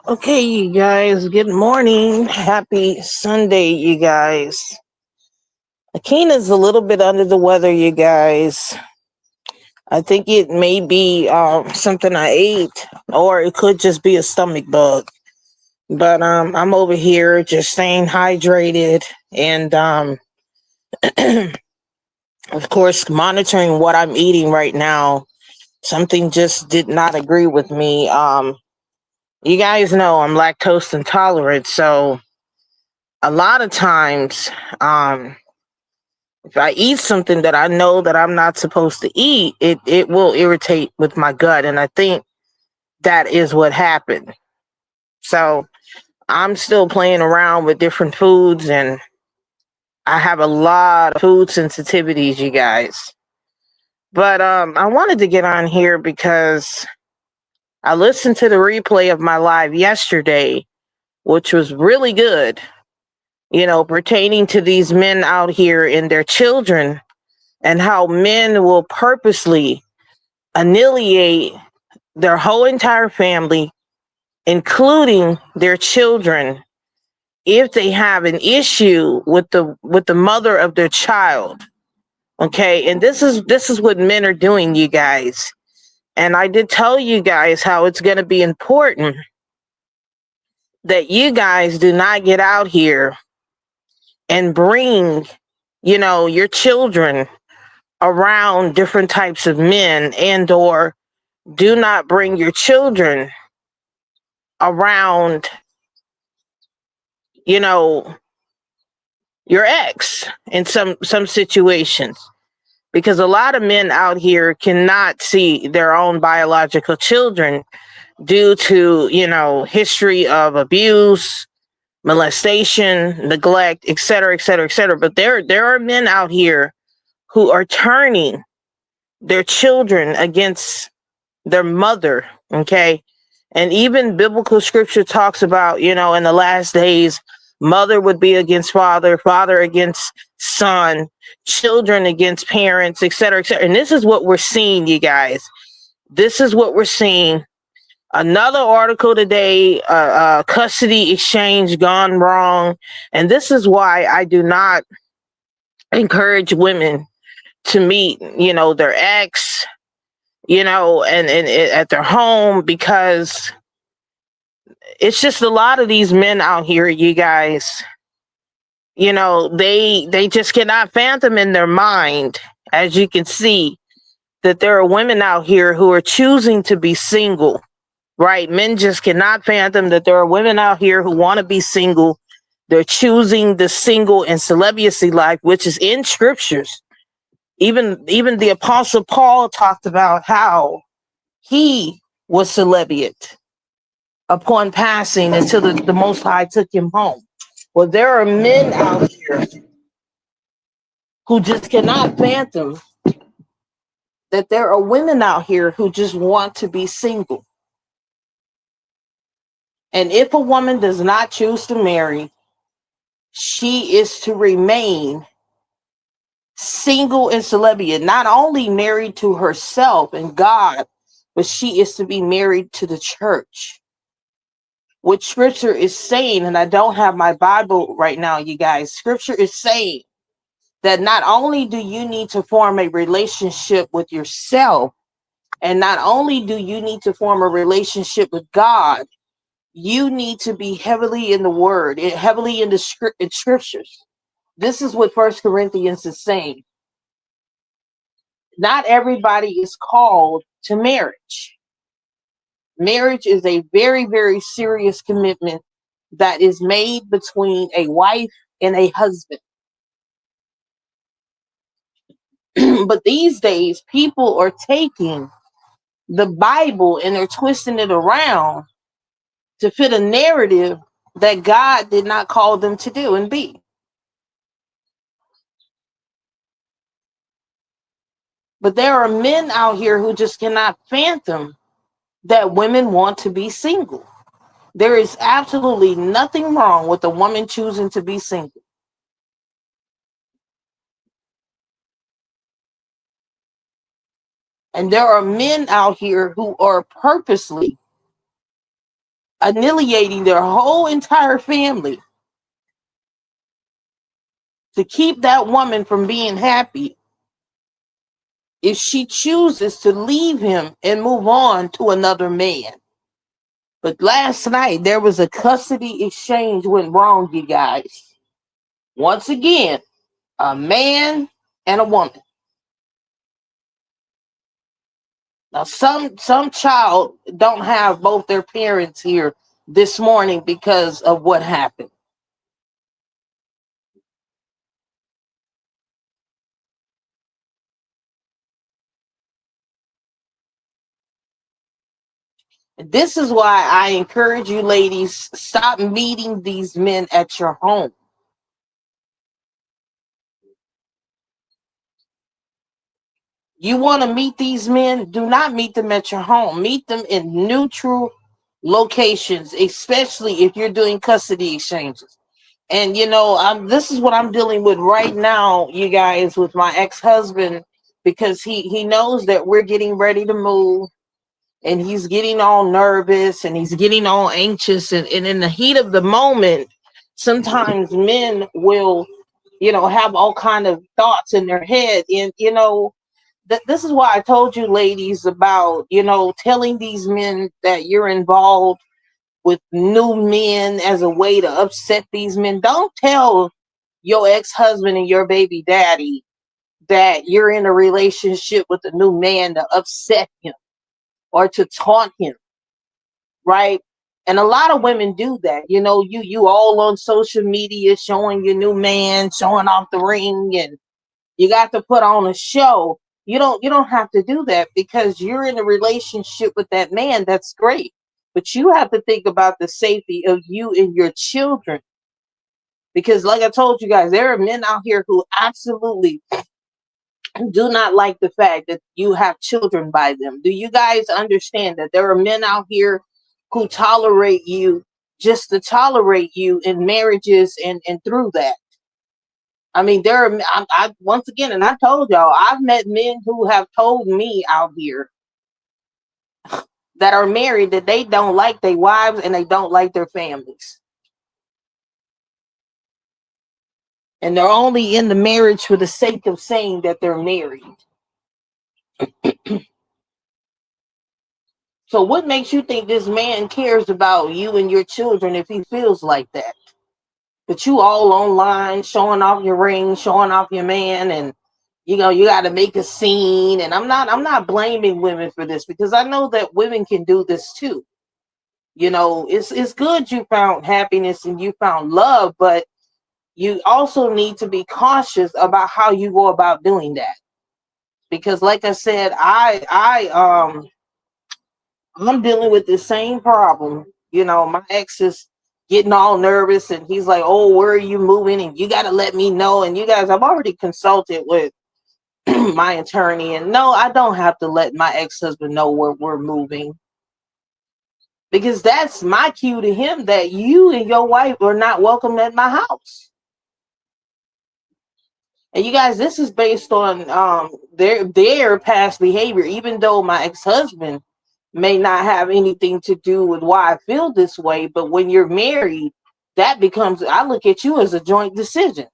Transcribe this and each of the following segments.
Okay, you guys, good morning. Happy Sunday, you guys. Akina's a little bit under the weather, you guys. I think it may be something I ate, or it could just be a stomach bug. But I'm over here just staying hydrated and, of course, monitoring what I'm eating right now. Something just did not agree with me. You guys know I'm lactose intolerant, so a lot of times, um, if I eat something that I know that I'm not supposed to eat, it will irritate with my gut, and I think that is what happened. So I'm still playing around with different foods, and I have a lot of food sensitivities, you guys. But I wanted to get on here because I listened to the replay of my live yesterday, which was really good. Pertaining to these men out here and their children, and how men will purposely annihilate their whole entire family, including their children, if they have an issue with the mother of their child. Okay, and this is what men are doing, you guys. And I did tell you guys how it's going to be important that you guys do not get out here and bring, your children around different types of men, and or do not bring your children around, you know, your ex in some situations, because a lot of men out here cannot see their own biological children due to, history of abuse, molestation, neglect, et cetera, et cetera, et cetera. But there are men out here who are turning their children against their mother. Okay. And even biblical scripture talks about, in the last days, mother would be against father, father against son, children against parents, et cetera, et cetera. And this is what we're seeing, you guys. This is what we're seeing. Another article today, custody exchange gone wrong. And this is why I do not encourage women to meet, their ex, and at their home, because it's just a lot of these men out here, you guys. They just cannot fathom in their mind, as you can see, that there are women out here who are choosing to be single. Right? Men just cannot fathom that there are women out here who want to be single. They're choosing the single and celibacy life, which is in scriptures. Even the apostle Paul talked about how he was celibate upon passing until the Most High took him home. Well, there are men out here who just cannot fathom that there are women out here who just want to be single. And if a woman does not choose to marry, she is to remain single and celibate, not only married to herself and God, but she is to be married to the church. What scripture is saying, and I don't have my Bible right now, you guys, scripture is saying that not only do you need to form a relationship with yourself, and not only do you need to form a relationship with God, you need to be heavily in the word, heavily in the in scriptures. This is what First Corinthians is saying. Not everybody is called to marriage. Marriage is a very, very serious commitment that is made between a wife and a husband. But these days, people are taking the Bible and they're twisting it around to fit a narrative that God did not call them to do and be. But there are men out here who just cannot fathom that women want to be single. There is absolutely nothing wrong with a woman choosing to be single. And there are men out here who are purposely annihilating their whole entire family to keep that woman from being happy if she chooses to leave him and move on to another man. But last night, there was a custody exchange went wrong, you guys. Once again, a man and a woman. Now, some child don't have both their parents here this morning because of what happened. This is why I encourage you ladies, stop meeting these men at your home. You want to meet these men? Do not meet them at your home. Meet them in neutral locations, especially if you're doing custody exchanges. And this is what I'm dealing with right now, you guys, with my ex-husband, because he knows that we're getting ready to move, and he's getting all nervous and he's getting all anxious, and in the heat of the moment, sometimes men will, have all kind of thoughts in their head. And this is why I told you ladies about, telling these men that you're involved with new men as a way to upset these men. Don't tell your ex-husband and your baby daddy that you're in a relationship with a new man to upset him or to taunt him, right? And a lot of women do that. You all on social media showing your new man, showing off the ring, and you got to put on a show. You don't have to do that because you're in a relationship with that man. That's great. But you have to think about the safety of you and your children. Because like I told you guys, there are men out here who absolutely do not like the fact that you have children by them. Do you guys understand that there are men out here who tolerate you just to tolerate you in marriages and through that? I mean, I once again, and I told y'all, I've met men who have told me out here that are married that they don't like their wives and they don't like their families. And they're only in the marriage for the sake of saying that they're married. So what makes you think this man cares about you and your children if he feels like that? But you all online showing off your ring, showing off your man, and you got to make a scene. And I'm not blaming women for this, because I know that women can do this too. It's good you found happiness and you found love, but you also need to be cautious about how you go about doing that. Because like I said, I'm dealing with the same problem. My ex is getting all nervous and he's like, "Oh, where are you moving? And you got to let me know." And you guys, I've already consulted with my attorney, and no, I don't have to let my ex-husband know where we're moving, because that's my cue to him that you and your wife are not welcome at my house. And you guys, this is based on their past behavior. Even though my ex-husband may not have anything to do with why I feel this way, but when you're married, that becomes, I look at you as a joint decision.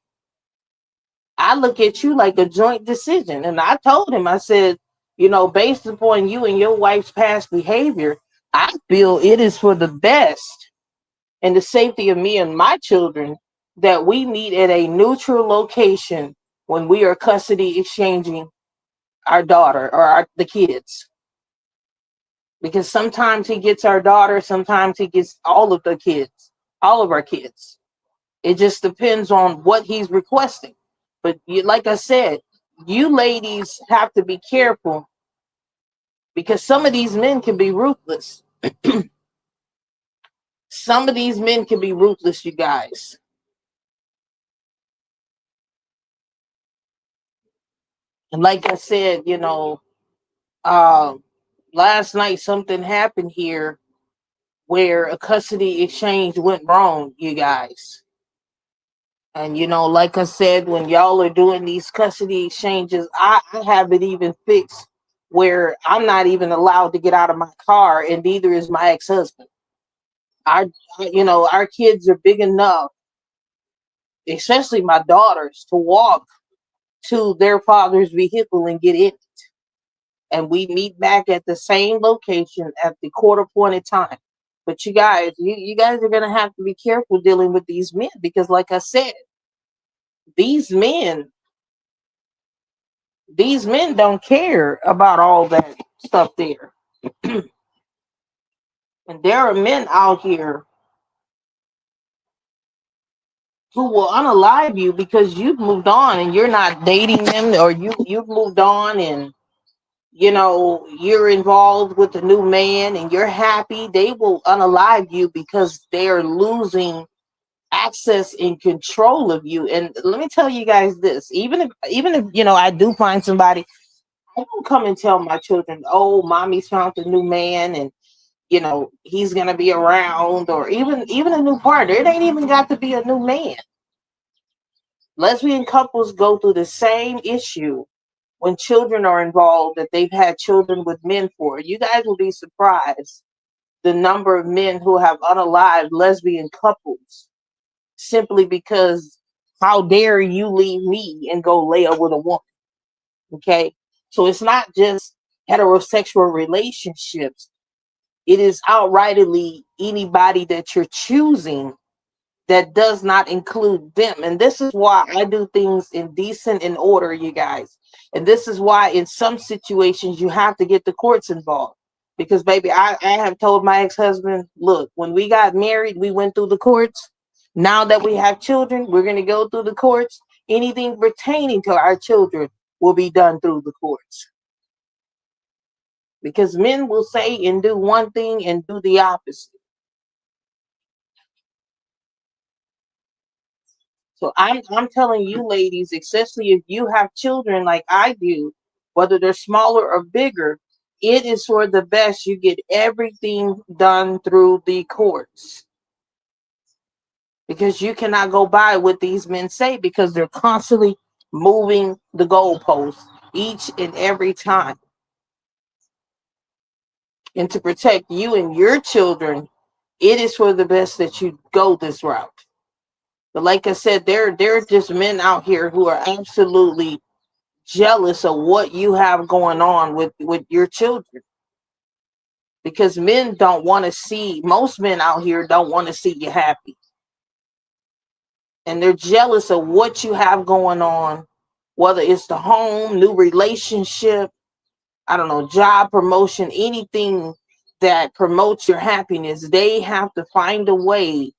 I look at you like a joint decision. And I told him, I said, based upon you and your wife's past behavior, I feel it is for the best and the safety of me and my children that we meet at a neutral location when we are custody exchanging our daughter or the kids. Because sometimes he gets our daughter, sometimes he gets all of the kids, all of our kids. It just depends on what he's requesting. But like I said, you ladies have to be careful, because some of these men can be ruthless. Some of these men can be ruthless, you guys. And like I said, last night something happened here where a custody exchange went wrong, you guys. And like I said, when y'all are doing these custody exchanges, I have it even fixed where I'm not even allowed to get out of my car, and neither is my ex-husband. Our, our kids are big enough, especially my daughters, to walk to their father's vehicle and get in. And we meet back at the same location at the quarter appointed time. But you guys are gonna have to be careful dealing with these men because, like I said, these men, these men don't care about all that stuff there. And there are men out here who will unalive you because you've moved on and you're not dating them, or you've moved on and you're involved with a new man and you're happy. They will unalive you because they're losing access and control of you. And let me tell you guys this, even if I do find somebody, I don't come and tell my children, oh, mommy's found a new man and he's gonna be around, or even a new partner. It ain't even got to be a new man. Lesbian couples go through the same issue when children are involved that they've had children with men for. You guys will be surprised the number of men who have unalived lesbian couples simply because, how dare you leave me and go lay up with a woman? Okay, so it's not just heterosexual relationships. It is outrightly anybody that you're choosing that does not include them. And this is why I do things in decent and order, you guys. And this is why in some situations you have to get the courts involved. Because baby, I have told my ex-husband, look, when we got married, we went through the courts. Now that we have children, we're going to go through the courts. Anything pertaining to our children will be done through the courts. Because men will say and do one thing and do the opposite. So I'm telling you, ladies, especially if you have children like I do, whether they're smaller or bigger, it is for the best. You get everything done through the courts, because you cannot go by what these men say, because they're constantly moving the goalposts each and every time. And to protect you and your children, it is for the best that you go this route. But like I said, there are just men out here who are absolutely jealous of what you have going on with your children, because men don't want to see, most men out here don't want to see you happy, and they're jealous of what you have going on, whether it's the home, new relationship, I don't know, job promotion, anything that promotes your happiness. They have to find a way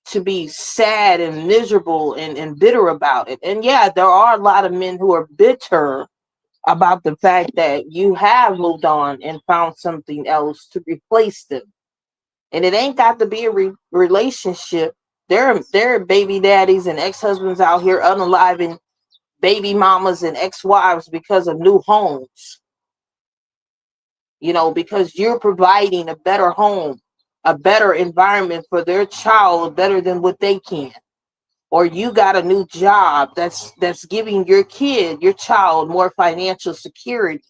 to be sad and miserable and bitter about it. And yeah, there are a lot of men who are bitter about the fact that you have moved on and found something else to replace them. And it ain't got to be a relationship. There are baby daddies and ex-husbands out here unaliving baby mamas and ex-wives because of new homes. Because you're providing a better home, a better environment for their child, better than what they can. Or you got a new job that's giving your kid, your child, more financial security.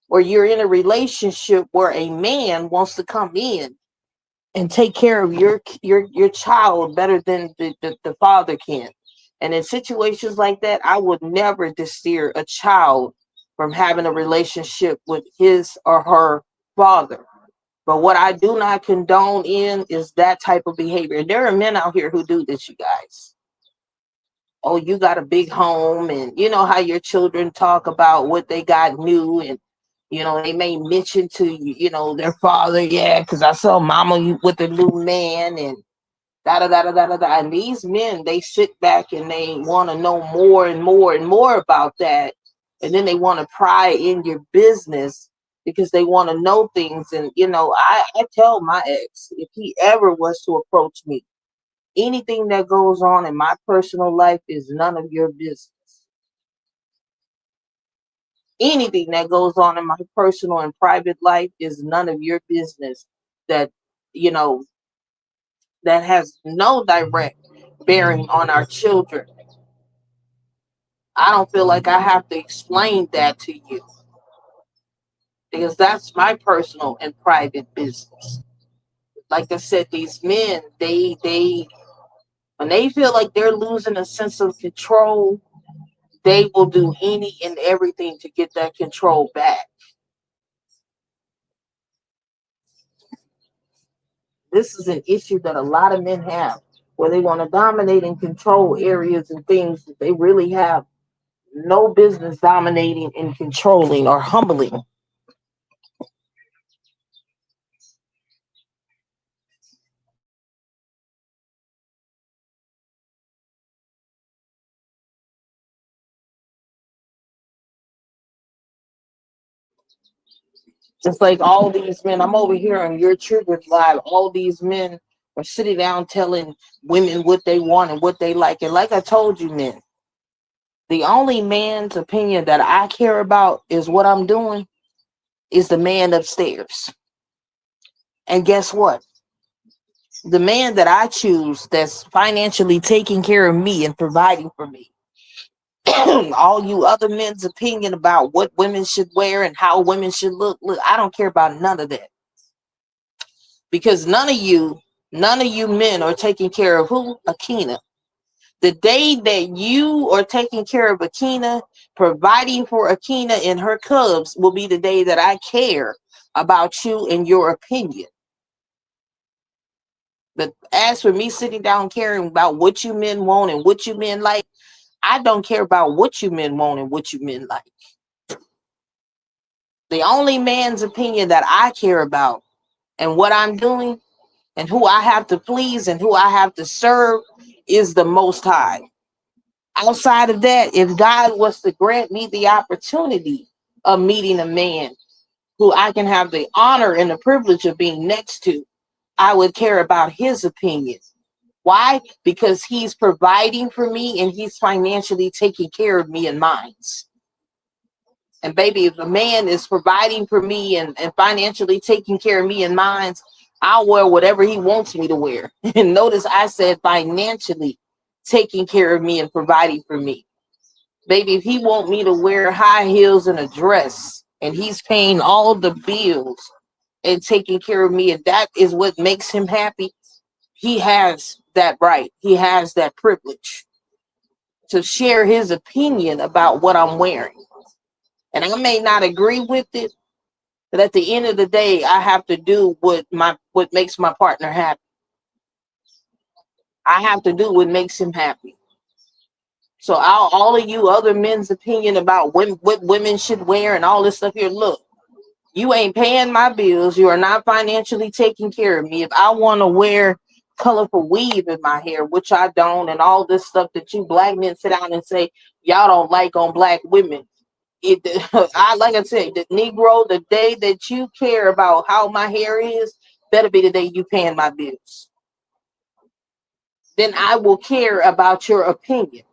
Or you're in a relationship where a man wants to come in and take care of your child better than the father can. And in situations like that, I would never steer a child from having a relationship with his or her father. But what I do not condone in is that type of behavior. And there are men out here who do this, you guys. Oh, you got a big home, and you know how your children talk about what they got new, and they may mention to their father, yeah, because I saw mama with a new man, and da da da da da da. And these men, they sit back and they want to know more and more and more about that, and then they want to pry in your business because they want to know things. And I tell my ex, if he ever was to approach me, anything that goes on in my personal life is none of your business. Anything that goes on in my personal and private life is none of your business. That, you know, that has no direct bearing on our children. I don't feel like I have to explain that to you, because that's my personal and private business. Like I said, these men, they when they feel like they're losing a sense of control, they will do any and everything to get that control back. This is an issue that a lot of men have, where they want to dominate and control areas and things that they really have no business dominating and controlling or humbling. Just like all these men, I'm over here on Your Triggers Live. All these men are sitting down telling women what they want and what they like. And like I told you, men, the only man's opinion that I care about is what I'm doing is the man upstairs. And guess what? The man that I choose that's financially taking care of me and providing for me. All you other men's opinion about what women should wear and how women should look, I don't care about none of that. Because none of you men are taking care of who? Akina. The day that you are taking care of Akina, providing for Akina and her cubs will be the day that I care about you and your opinion. But as for me sitting down caring about what you men want and what you men like, I don't care about what you men want and what you men like. The only man's opinion that I care about and what I'm doing and who I have to please and who I have to serve is the Most High. Outside of that, if God was to grant me the opportunity of meeting a man who I can have the honor and the privilege of being next to, I would care about his opinion. Why? Because he's providing for me and he's financially taking care of me and mine. And baby, if a man is providing for me and financially taking care of me and mine, I'll wear whatever he wants me to wear. And notice I said financially taking care of me and providing for me. Baby, if he want me to wear high heels and a dress and he's paying all the bills and taking care of me, and that is what makes him happy, he has that right. He has that privilege to share his opinion about what I'm wearing. And I may not agree with it, but at the end of the day, I have to do what makes my partner happy. I have to do what makes him happy. So all of you other men's opinion about what women should wear and all this stuff here, look, you ain't paying my bills. You are not financially taking care of me. If I want to wear colorful weave in my hair, which I don't, and all this stuff that you black men sit down and say y'all don't like on black women. It, I like I said, the Negro, the day that you care about how my hair is, better be the day you paying my bills. Then I will care about your opinion.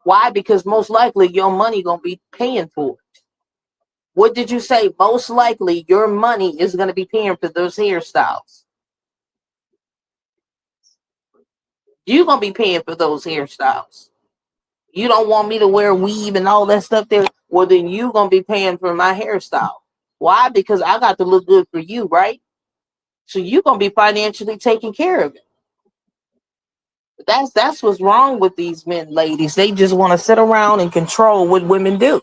Why? Because most likely your money gonna be paying for it. What did you say? Most likely your money is gonna be paying for those hairstyles. You're gonna be paying for those hairstyles. You don't want me to wear weave and all that stuff there. Well, then you gonna be paying for my hairstyle. Why? Because I got to look good for you, right? So you're gonna be financially taking care of it. That's what's wrong with these men, ladies. They just want to sit around and control what women do.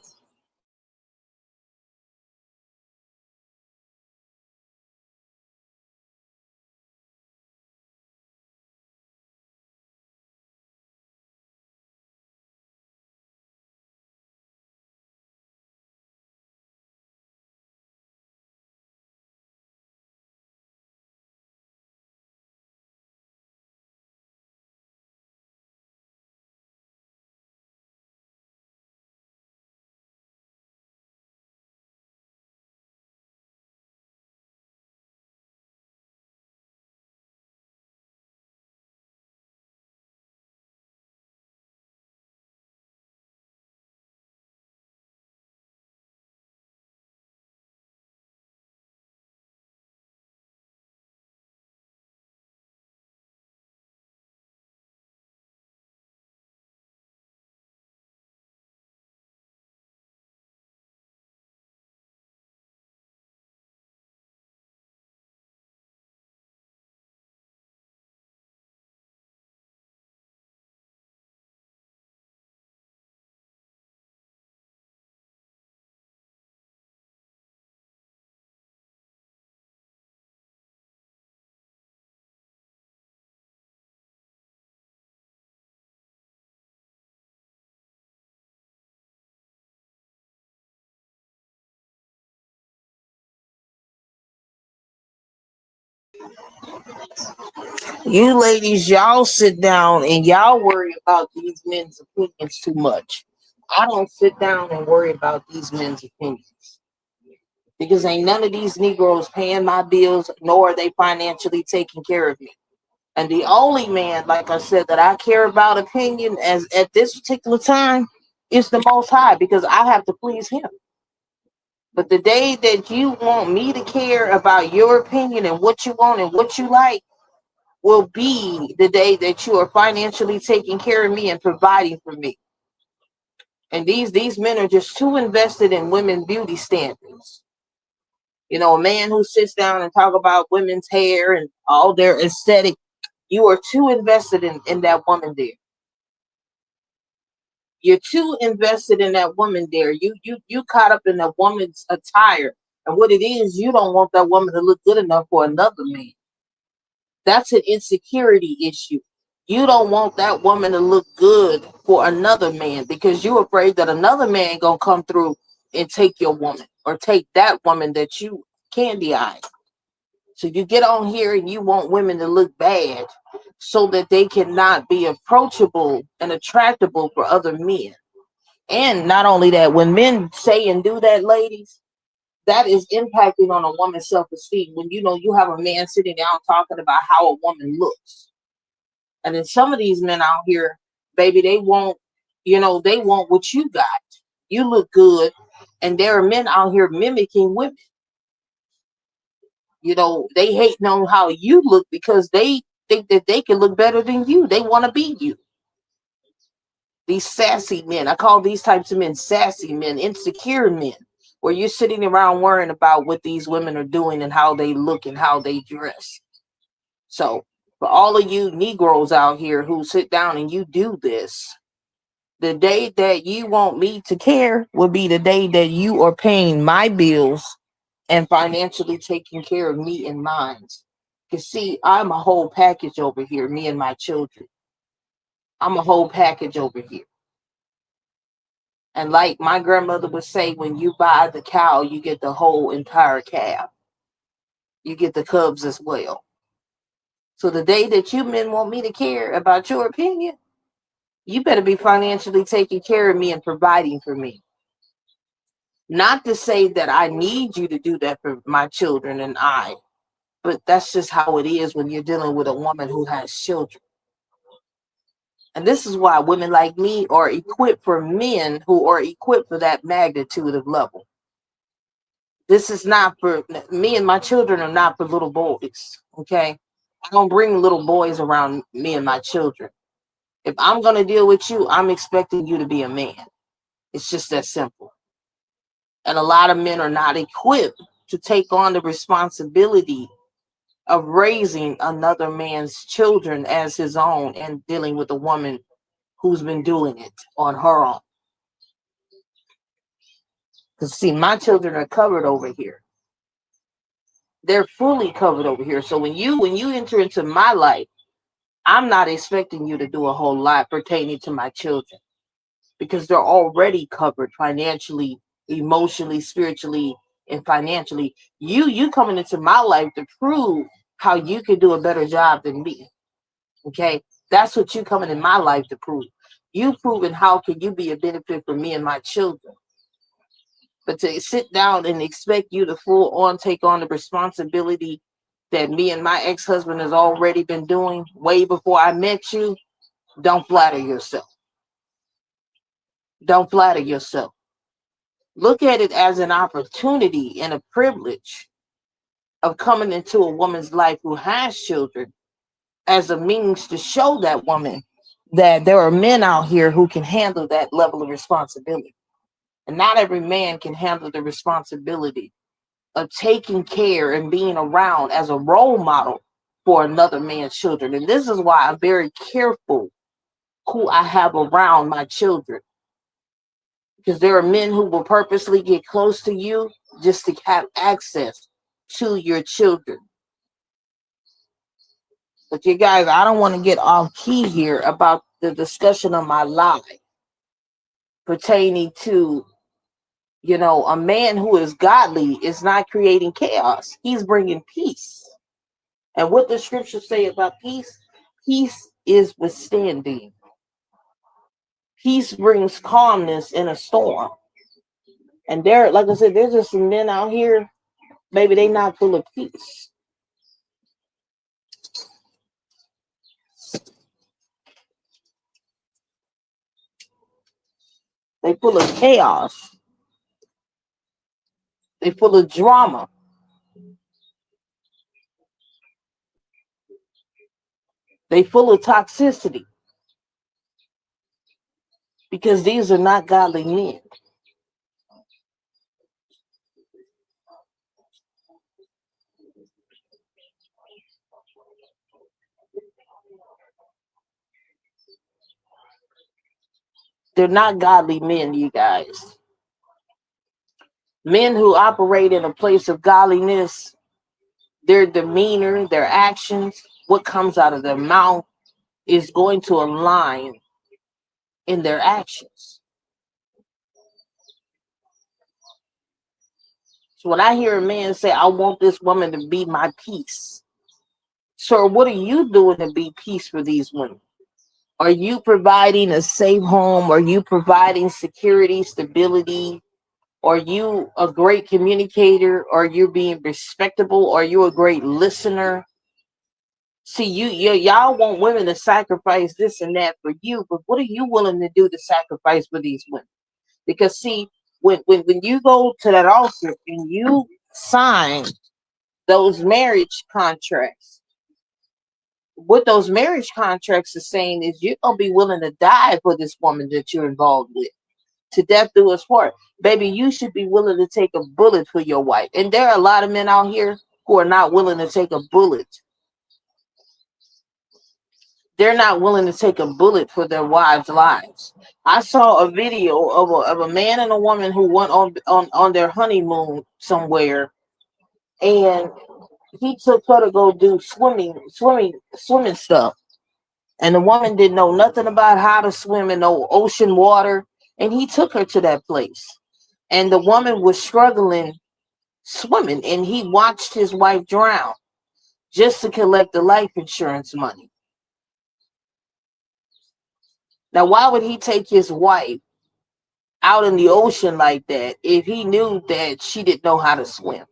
You ladies, y'all sit down and y'all worry about these men's opinions too much. I don't sit down and worry about these men's opinions because ain't none of these Negroes paying my bills, nor are they financially taking care of me. And the only man, like I said, that I care about opinion as at this particular time is the Most High because I have to please Him. But the day that you want me to care about your opinion and what you want and what you like will be the day that you are financially taking care of me and providing for me. And these men are just too invested in women's beauty standards. You know, a man who sits down and talk about women's hair and all their aesthetic, you are too invested in that woman there. You're too invested in that woman there. You caught up in that woman's attire. And what it is, you don't want that woman to look good enough for another man. That's an insecurity issue. You don't want that woman to look good for another man because you're afraid that another man gonna come through and take your woman or take that woman that you candy eye. So you get on here and you want women to look bad so that they cannot be approachable and attractable for other men. And not only that, when men say and do that, ladies, that is impacting on a woman's self-esteem. When you know you have a man sitting down talking about how a woman looks. And then some of these men out here, baby, they want, they want what you got. You look good. And there are men out here mimicking women. They hating on how you look because they think that they can look better than you. They want to be you. These sassy men, I call these types of men sassy men, insecure men, where you're sitting around worrying about what these women are doing and how they look and how they dress. So for all of you Negroes out here who sit down and you do this, the day that you want me to care will be the day that you are paying my bills and financially taking care of me and mine. Because see, I'm a whole package over here, me and my children. I'm a whole package over here. And like my grandmother would say, when you buy the cow, you get the whole entire calf. You get the cubs as well. So the day that you men want me to care about your opinion, you better be financially taking care of me and providing for me. Not to say that I need you to do that for my children and I, but that's just how it is when you're dealing with a woman who has children. And this is why women like me are equipped for men who are equipped for that magnitude of level. This is not for me, and my children are not for little boys. Okay. I don't bring little boys around me and my children. If I'm going to deal with you, I'm expecting you to be a man. It's just that simple. And a lot of men are not equipped to take on the responsibility of raising another man's children as his own and dealing with a woman who's been doing it on her own. Because see, my children are covered over here. They're fully covered over here. So when you enter into my life, I'm not expecting you to do a whole lot pertaining to my children because they're already covered financially, emotionally, spiritually, and financially. You coming into my life to prove how you can do a better job than me. Okay, that's what you coming in my life to prove. You proving how can you be a benefit for me and my children. But to sit down and expect you to full on take on the responsibility that me and my ex-husband has already been doing way before I met you, don't flatter yourself. Don't flatter yourself. Look at it as an opportunity and a privilege of coming into a woman's life who has children as a means to show that woman that there are men out here who can handle that level of responsibility. And not every man can handle the responsibility of taking care and being around as a role model for another man's children. And this is why I'm very careful who I have around my children. Because there are men who will purposely get close to you just to have access to your children. But you guys, I don't want to get off key here about the discussion of my life pertaining to, a man who is godly is not creating chaos. He's bringing peace. And what the scriptures say about peace, peace is withstanding. Peace brings calmness in a storm. And there, like I said, there's just some men out here, maybe they not full of peace. They full of chaos. They full of drama. They full of toxicity because these are not godly men. They're not godly men, you guys. Men who operate in a place of godliness, their demeanor, their actions, what comes out of their mouth is going to align in their actions. So when I hear a man say, I want this woman to be my peace, sir, what are you doing to be peace for these women? Are you providing a safe home? Are you providing security, stability? Are you a great communicator? Are you being respectable? Are you a great listener? See, y'all want women to sacrifice this and that for you, but what are you willing to do to sacrifice for these women? Because see, when you go to that altar and you sign those marriage contracts, what those marriage contracts are saying is you're gonna be willing to die for this woman that you're involved with. To death do us part. Baby, you should be willing to take a bullet for your wife. And there are a lot of men out here who are not willing to take a bullet. They're not willing to take a bullet for their wives' lives. I saw a video of a man and a woman who went on their honeymoon somewhere, and he took her to go do swimming stuff. And the woman didn't know nothing about how to swim in no ocean water. And he took her to that place. And the woman was struggling swimming, and he watched his wife drown just to collect the life insurance money. Now, why would he take his wife out in the ocean like that if he knew that she didn't know how to swim?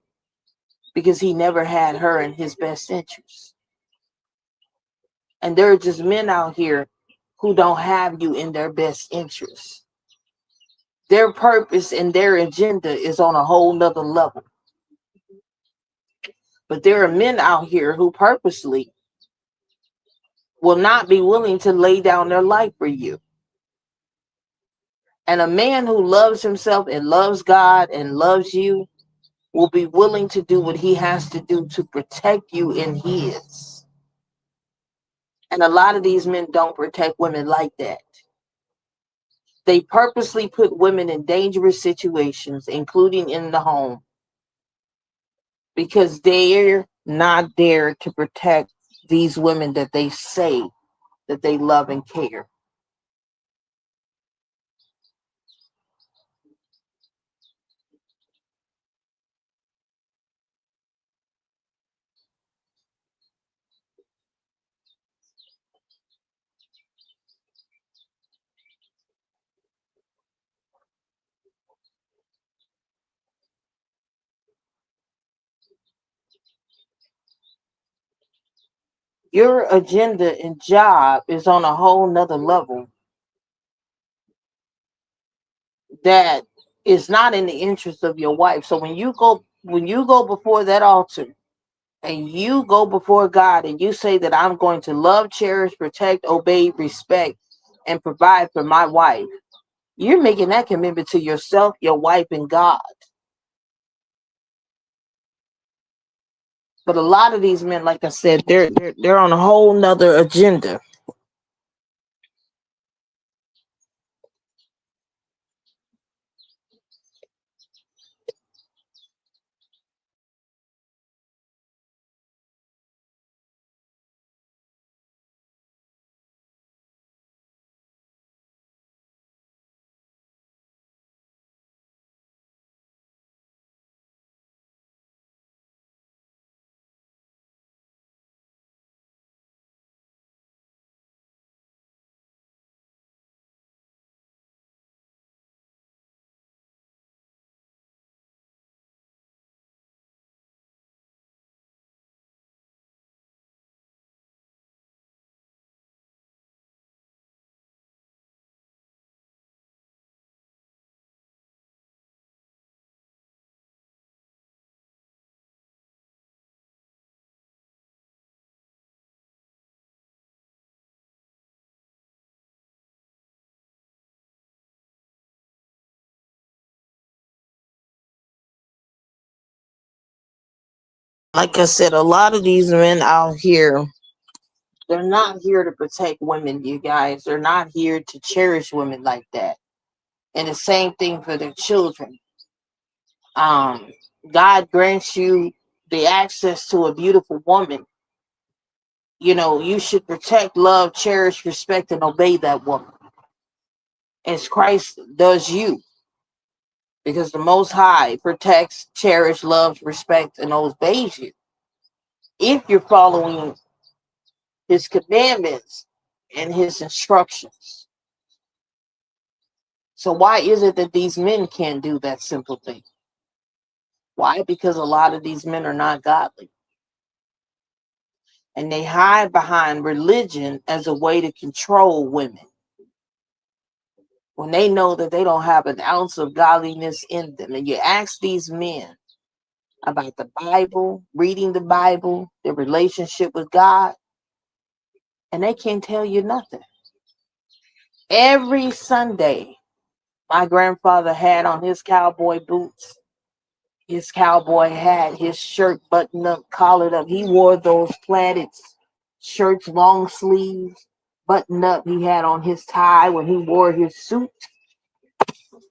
Because he never had her in his best interest. And there are just men out here who don't have you in their best interest. Their purpose and their agenda is on a whole nother level. But there are men out here who purposely will not be willing to lay down their life for you. And a man who loves himself and loves God and loves you will be willing to do what he has to do to protect you in his. And a lot of these men don't protect women like that. They purposely put women in dangerous situations, including in the home, because they're not there to protect these women that they say that they love and care. Your agenda and job is on a whole nother level that is not in the interest of your wife. So when you go before that altar and you go before God and you say that I'm going to love, cherish, protect, obey, respect, and provide for my wife, you're making that commitment to yourself, your wife, and God. But a lot of these men, like I said, they're on a whole nother agenda. Like I said, a lot of these men out here, they're not here to protect women, you guys. They're not here to cherish women like that. And the same thing for their children. Um, God grants you the access to a beautiful woman. You know, you should protect, love, cherish, respect, and obey that woman as Christ does you. Because the Most High protects, cherishes, loves, respects, and obeys you. If you're following his commandments and his instructions. So why is it that these men can't do that simple thing? Why? Because a lot of these men are not godly. And they hide behind religion as a way to control women. When they know that they don't have an ounce of godliness in them. And you ask these men about the Bible, reading the Bible, their relationship with God, and they can't tell you nothing. Every Sunday, my grandfather had on his cowboy boots, his cowboy hat, his shirt buttoned up, collared up. He wore those plaided shirts, long sleeves, buttoned up. He had on his tie when he wore his suit.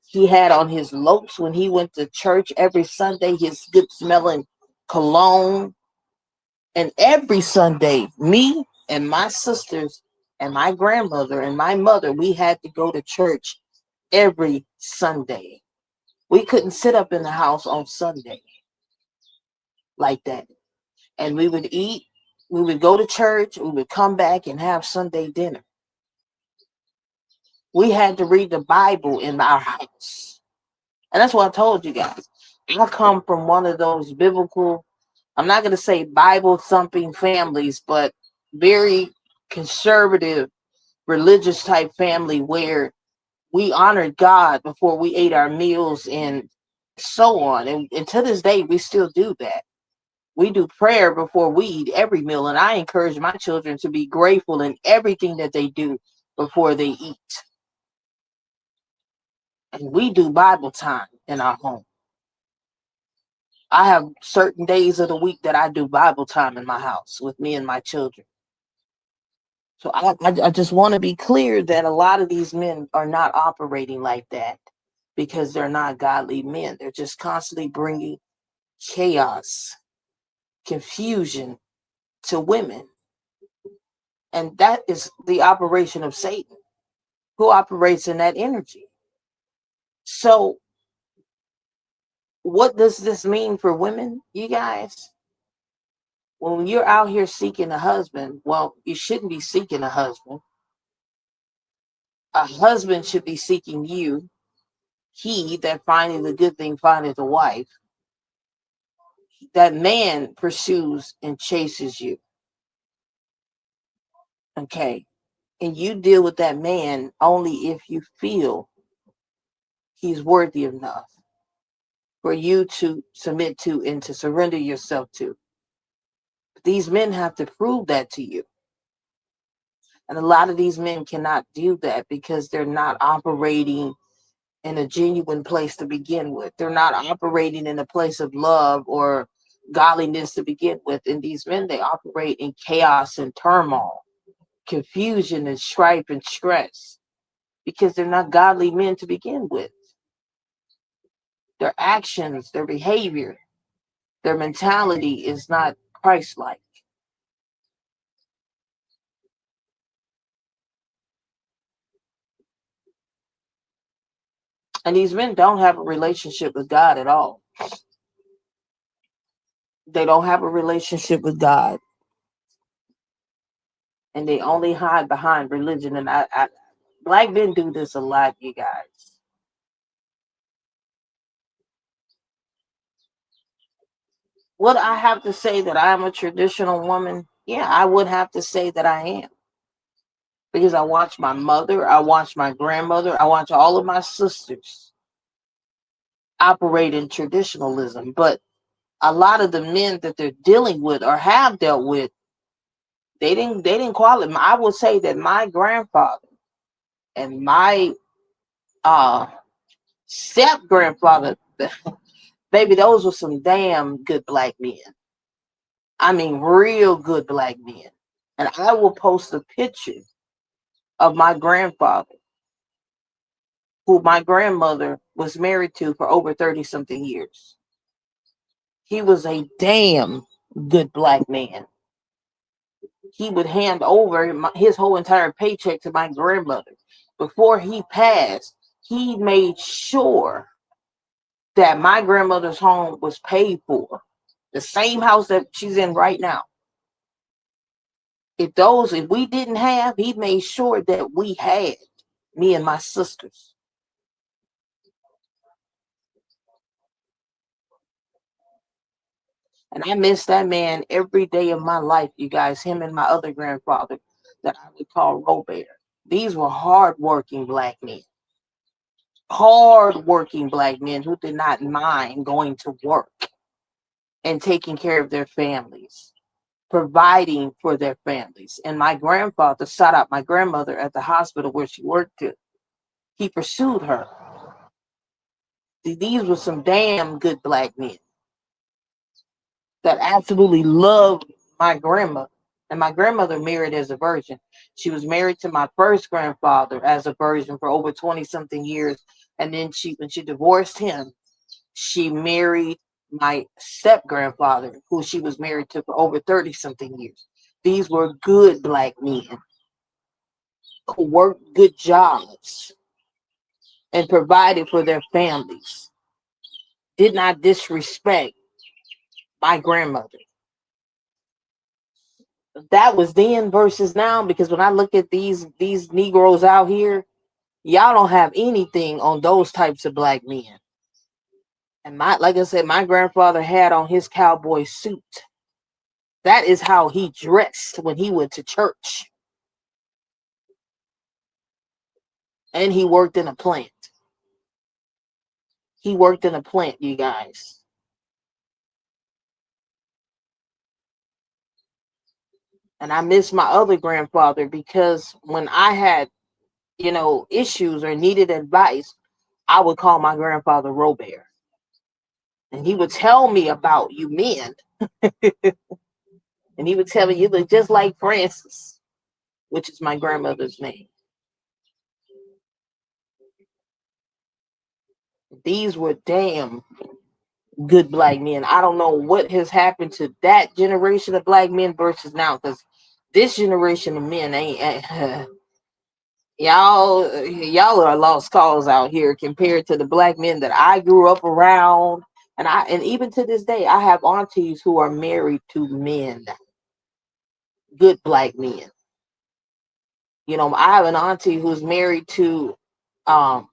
He had on his lopes when he went to church every Sunday, his good smelling cologne. And every Sunday, me and my sisters and my grandmother and my mother, we had to go to church every Sunday. We couldn't sit up in the house on Sunday like that. And we would eat, we would go to church, we would come back and have Sunday dinner. We had to read the Bible in our house. And that's what I told you guys. I come from one of those biblical, I'm not going to say Bible thumping families, but very conservative, religious type family where we honored God before we ate our meals and so on. And to this day, we still do that. We do prayer before we eat every meal. And I encourage my children to be grateful in everything that they do before they eat. And we do Bible time in our home. I have certain days of the week that I do Bible time in my house with me and my children. So I just want to be clear that a lot of these men are not operating like that because they're not godly men. They're just constantly bringing chaos, confusion to women. And that is the operation of Satan, who operates in that energy. So what does this mean for women, you guys? When you're out here seeking a husband, well, you shouldn't be seeking a husband. A husband should be seeking you. He that findeth a good thing findeth a wife. That man pursues and chases you. Okay. And you deal with that man only if you feel he's worthy enough for you to submit to and to surrender yourself to. These men have to prove that to you. And a lot of these men cannot do that because they're not operating in a genuine place to begin with. They're not operating in a place of love or godliness to begin with. And these men, they operate in chaos and turmoil, confusion and strife and stress because they're not godly men to begin with. Their actions, their behavior, their mentality is not Christ-like. And these men don't have a relationship with God at all. They don't have a relationship with God. And they only hide behind religion. And black men do this a lot, you guys. Would I have to say that I'm a traditional woman? Yeah, I would have to say that I am. Because I watch my mother, I watch my grandmother, I watch all of my sisters operate in traditionalism. But a lot of the men that they're dealing with or have dealt with, they didn't qualify. I would say that my grandfather and my step grandfather, baby, those were some damn good black men. I mean, real good black men. And I will post a picture of my grandfather, who my grandmother was married to for over 30 something years. He was a damn good black man. He would hand over his whole entire paycheck to my grandmother. Before he passed, he made sure that my grandmother's home was paid for. The same house that she's in right now. If we didn't have, he made sure that we had, me and my sisters. And I miss that man every day of my life, you guys, him and my other grandfather that I would call Robert. These were hardworking black men. Hardworking black men who did not mind going to work and taking care of their families, providing for their families. And my grandfather sought out my grandmother at the hospital where she worked at. He pursued her. These were some damn good black men that absolutely loved my grandmother. And my grandmother married as a virgin. She was married to my first grandfather as a virgin for over 20 something years. And then when she divorced him, she married my step grandfather, who she was married to for over 30 something years. These were good black men who worked good jobs and provided for their families, did not disrespect my grandmother. That was then versus now, because when I look at these Negroes out here, y'all don't have anything on those types of black men. And like I said, my grandfather had on his cowboy suit. That is how he dressed when he went to church. And he worked in a plant. He worked in a plant, you guys. And I miss my other grandfather, because when I had, issues or needed advice, I would call my grandfather Robert. And he would tell me about you men. And he would tell me, you look just like Francis, which is my grandmother's name. These were damn good black men. I don't know what has happened to that generation of black men versus now, because this generation of men ain't y'all are lost cause out here compared to the black men that I grew up around. And even to this day, I have aunties who are married to men, good black men. I have an auntie who's married to my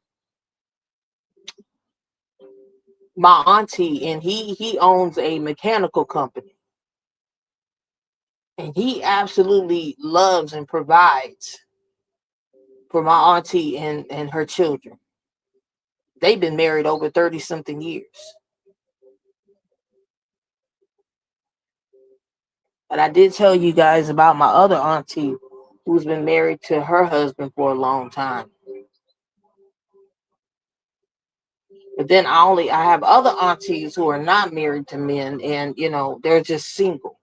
auntie, and he owns a mechanical company. And he absolutely loves and provides for my auntie and her children. They've been married over 30 something years. And I did tell you guys about my other auntie who's been married to her husband for a long time. But then I have other aunties who are not married to men, and they're just single.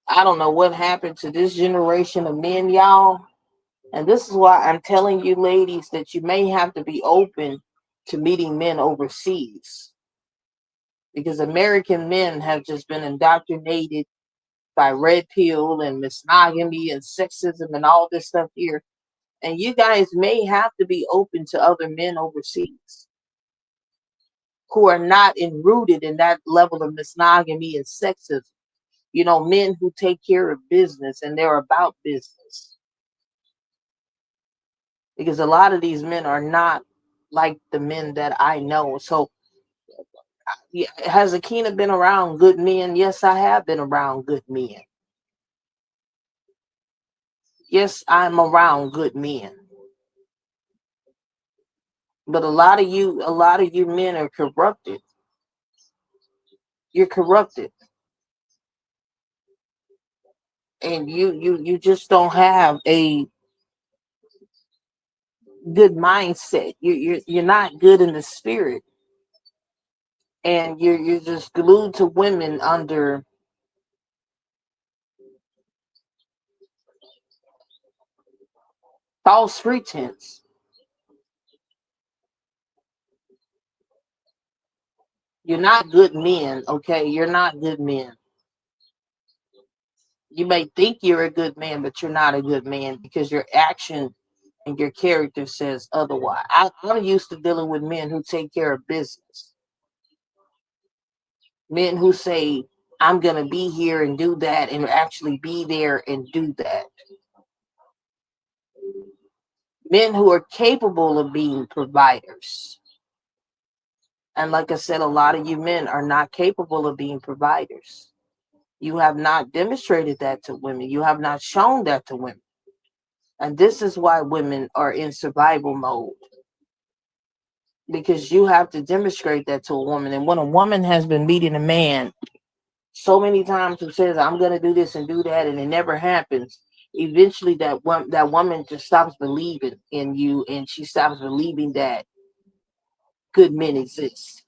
I don't know what happened to this generation of men, y'all. And this is why I'm telling you, ladies, that you may have to be open to meeting men overseas. Because American men have just been indoctrinated by red pill and monogamy and sexism and all this stuff here. And you guys may have to be open to other men overseas who are not enrooted in that level of monogamy and sexism. Men who take care of business and they're about business. Because a lot of these men are not like the men that I know. So, has Akina been around good men? Yes, I have been around good men. Yes, I'm around good men. But a lot of you men are corrupted. You're corrupted. And you just don't have a good mindset. You're not good in the spirit. and you're just glued to women under false pretense. You're not good men, okay? You're not good men. You may think you're a good man, but you're not a good man because your action and your character says otherwise. I'm used to dealing with men who take care of business, men who say, I'm going to be here and do that, and actually be there and do that. Men who are capable of being providers. And like I said, a lot of you men are not capable of being providers. You have not demonstrated that to women. You have not shown that to women. And this is why women are in survival mode, because you have to demonstrate that to a woman. And when a woman has been meeting a man so many times who says, I'm going to do this and do that, and it never happens, eventually that woman just stops believing in you, and she stops believing that good men exist.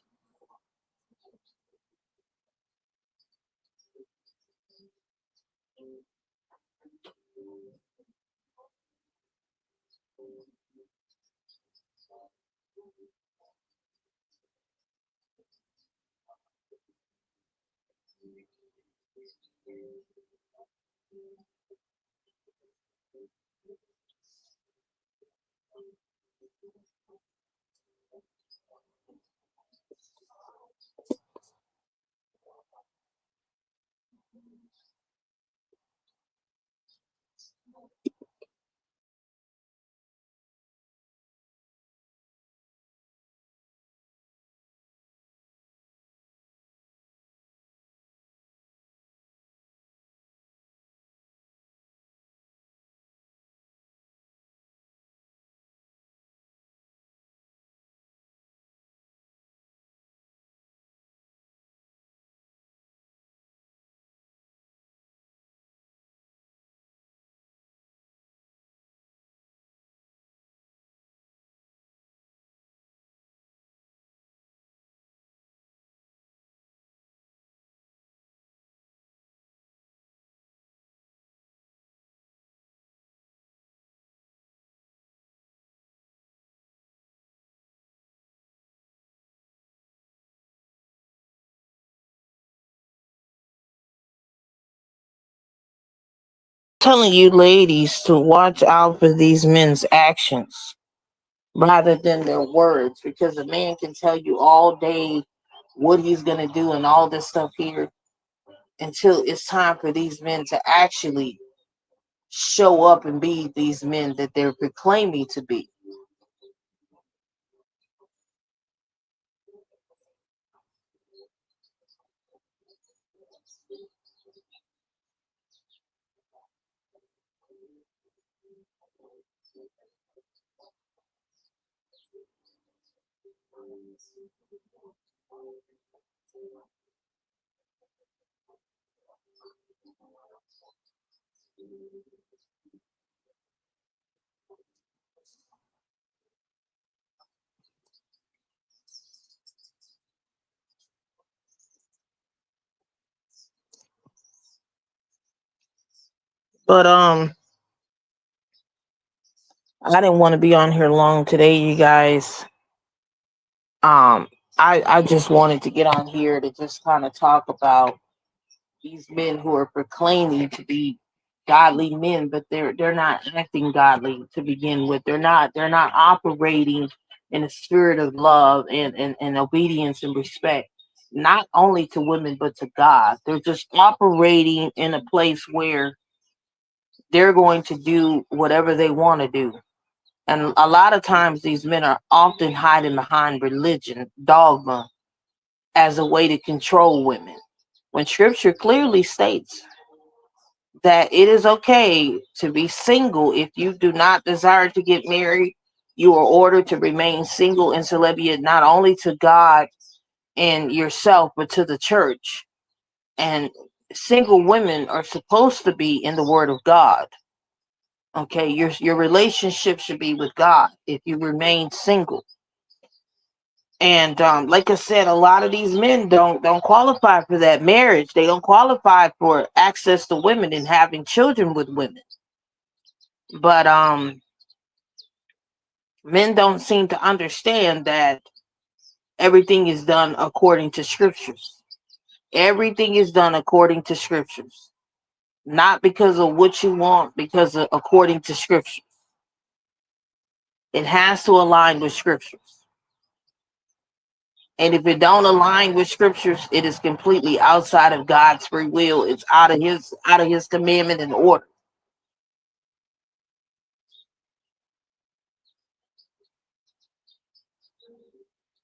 Telling you ladies to watch out for these men's actions rather than their words, because a man can tell you all day what he's going to do and all this stuff here until it's time for these men to actually show up and be these men that they're proclaiming to be. But I didn't want to be on here long today, you guys. Um I just wanted to get on here to just kind of talk about these men who are proclaiming to be godly men, but they're not acting godly to begin with. They're not operating in a spirit of love and obedience and respect, not only to women but to God. They're just operating in a place where they're going to do whatever they want to do. And a lot of times these men are often hiding behind religion, dogma, as a way to control women. When scripture clearly states that it is okay to be single if you do not desire to get married, you are ordered to remain single and celibate, not only to God and yourself, but to the church. And single women are supposed to be in the word of God. Okay, your relationship should be with God if you remain single. And like I said, a lot of these men don't qualify for that marriage. They don't qualify for access to women and having children with women. But men don't seem to understand that everything is done according to scriptures. Everything is done according to scriptures, not because of what you want, because of according to scriptures. It has to align with scriptures. And if it don't align with scriptures, it is completely outside of God's free will. It's out of his commandment and order.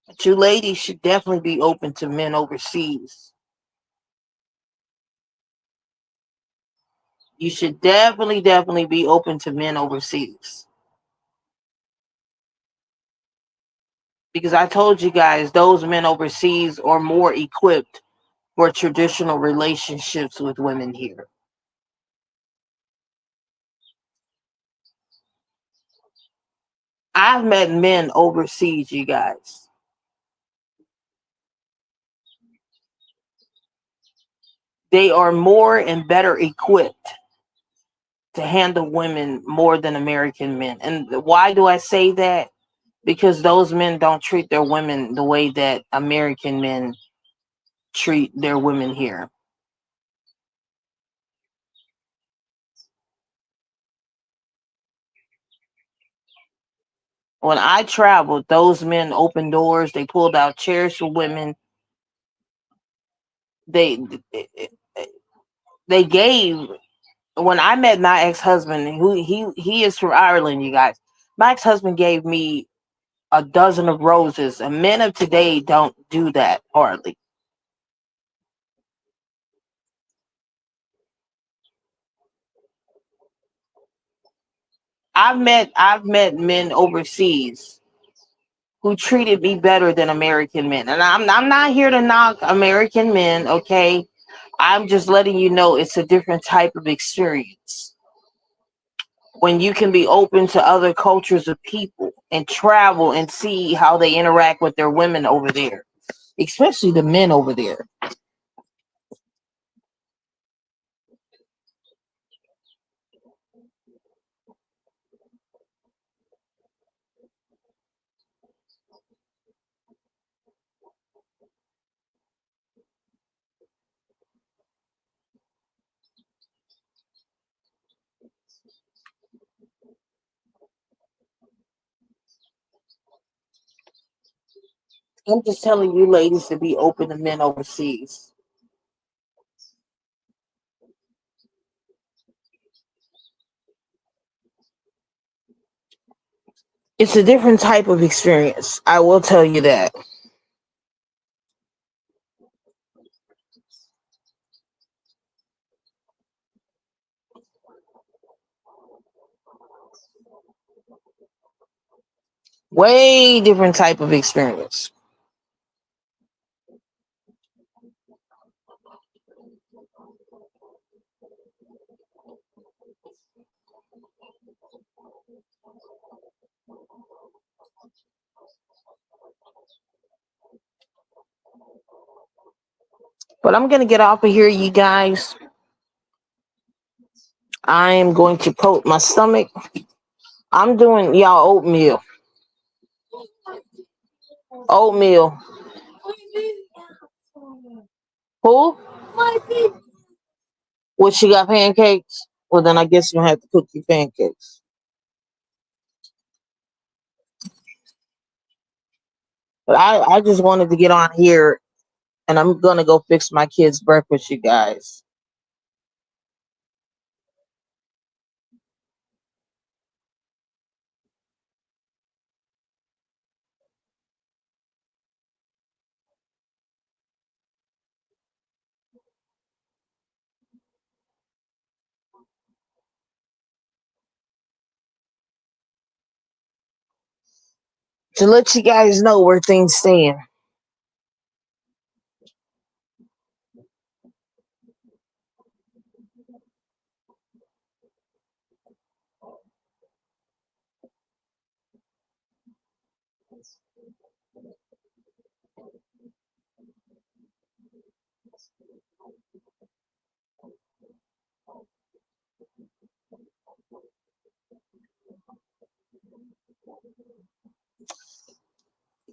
But you ladies should definitely be open to men overseas. You should definitely be open to men overseas. Because I told you guys, those men overseas are more equipped for traditional relationships with women here. I've met men overseas, you guys. They are more and better equipped to handle women more than American men. And why do I say that? Because those men don't treat their women the way that American men treat their women here. When I traveled, those men opened doors, they pulled out chairs for women. They they gave when I met my ex-husband, who he is from Ireland, you guys. My ex-husband gave me a dozen of roses, and men of today don't do that hardly. I've met men overseas who treated me better than American men. And I'm not here to knock American men, okay? I'm just letting you know it's a different type of experience. When you can be open to other cultures of people and travel and see how they interact with their women over there, especially the men over there. I'm just telling you ladies to be open to men overseas. It's a different type of experience. I will tell you that. Way different type of experience. But I'm gonna get off of here, you guys. I am going to coat my stomach. I'm doing y'all oatmeal. Oatmeal. Who? What, she got pancakes? Well, then I guess you'll have to cook your pancakes. But I just wanted to get on here, and I'm gonna go fix my kids' breakfast, you guys. To let you guys know where things stand.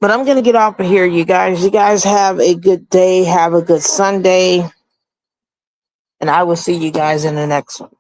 But I'm going to get off of here, you guys. You guys have a good day. Have a good Sunday. And I will see you guys in the next one.